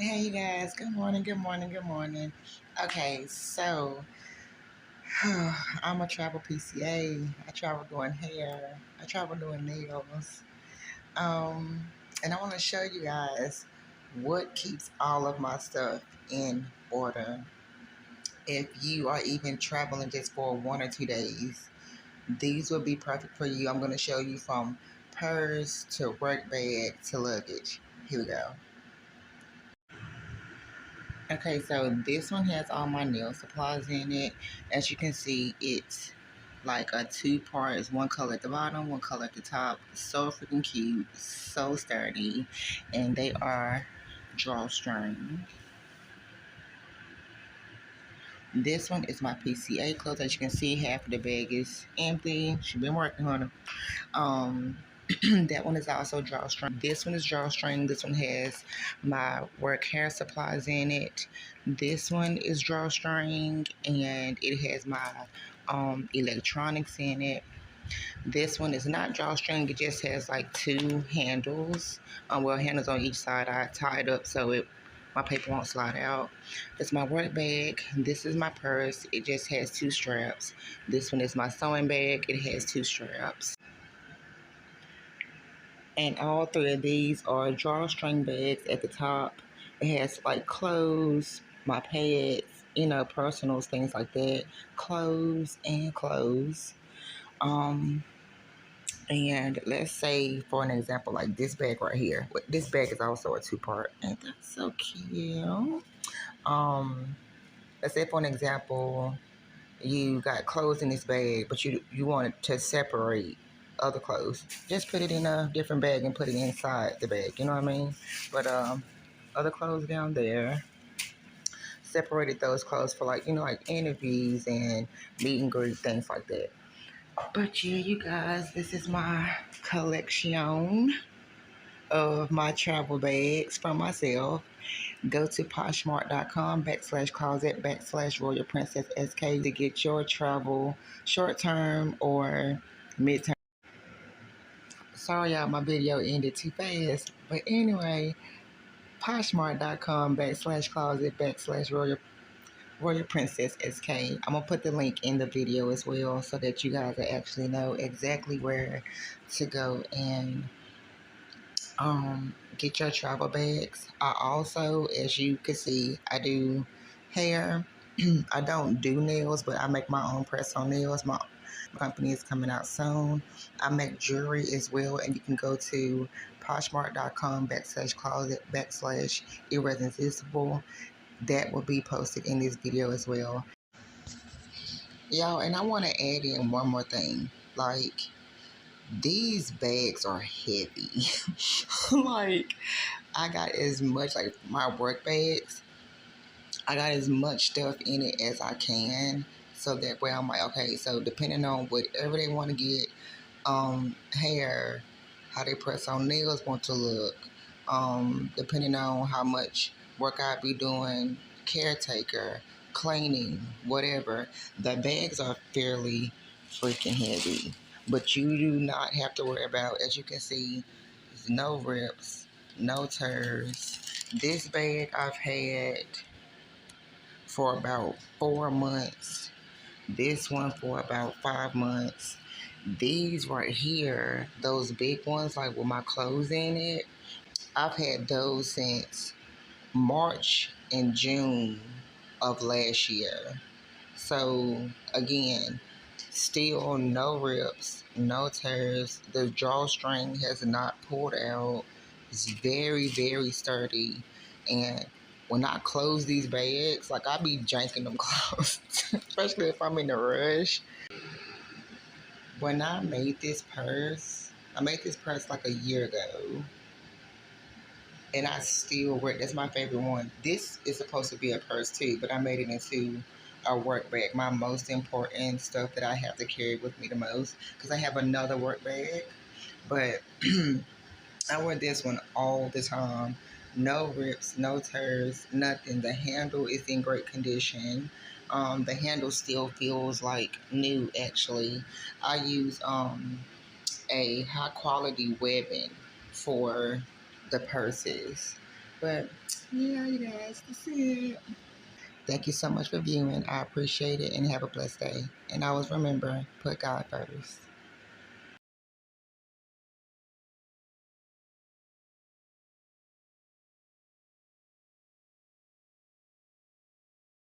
Hey, you guys, good morning, good morning, good morning. Okay, so I'm a travel PCA. I travel doing hair, I travel doing nails. Um, and I want to show you guys what keeps all of my stuff in order. If you are even traveling just for 1 or 2 days, these will be perfect for you. I'm going to show you from purse to work bag to luggage. Here we go. Okay, so this one has all my nail supplies in it. As you can see, it's like a two parts, one color at the bottom, one color at the top. So freaking cute, so sturdy, and they are drawstring. This one is my PCA clothes. As you can see, half of the bag is empty. She's been working on it. Um, that one is also drawstring. This one is drawstring. This one has my work hair supplies in it. This one is drawstring, and it has my electronics in it. This one is not drawstring. It just has like two handles. Handles on each side. I tie it up so my paper won't slide out. That's my work bag. This is my purse. It just has two straps. This one is my sewing bag. It has two straps. And all three of these are drawstring bags at the top. It has like clothes, my pads, personals, things like that. Clothes and clothes. Um, and let's say, for an example, like this bag right here. This bag is also a two-part. Ain't that so cute? Um, let's say, for an example, you got clothes in this bag, but you want to separate other clothes. Just put it in a different bag and put it inside the bag. You know what I mean? But other clothes down there. Separated those clothes for like interviews and meet and greet, things like that. But yeah, you guys, this is my collection of my travel bags for myself. Go to poshmark.com/closet/Royal Princess SK to get your travel short term or mid term. Sorry, y'all, my video ended too fast. But anyway, poshmark.com/closet/Royal Princess SK. I'm gonna put the link in the video as well so that you guys will actually know exactly where to go and get your travel bags. I also, as you can see, I do hair. I don't do nails, but I make my own press on nails. My company is coming out soon. I make jewelry as well, and you can go to poshmark.com/closet/irresistible. That will be posted in this video as well. Y'all, and I want to add in one more thing. Like, these bags are heavy. Like, I got as much, like my work bags, I got as much stuff in it as I can. So that way I'm like, okay, so depending on whatever they want to get, hair, how they press on nails want to look, depending on how much work I be doing, caretaker, cleaning, whatever, the bags are fairly freaking heavy. But you do not have to worry about, as you can see, no rips, no tears. This bag I've had for about 4 months. This one for about 5 months. These right here, those big ones, like with my clothes in it, I've had those since March and June of last year. So again, still no rips, no tears. The drawstring has not pulled out. It's very, very sturdy. And when I close these bags, like I be janking them closed, especially if I'm in a rush. When I made this purse like a year ago. And I still wear it. That's my favorite one. This is supposed to be a purse too, but I made it into a work bag. My most important stuff that I have to carry with me the most, because I have another work bag, but I wear this one all the time. No rips, no tears, nothing. The handle is in great condition. The handle still feels like new. Actually, I use a high quality webbing for the purses. But yeah, you guys, that's it. Thank you so much for viewing. I appreciate it and have a blessed day. And always remember, put God first.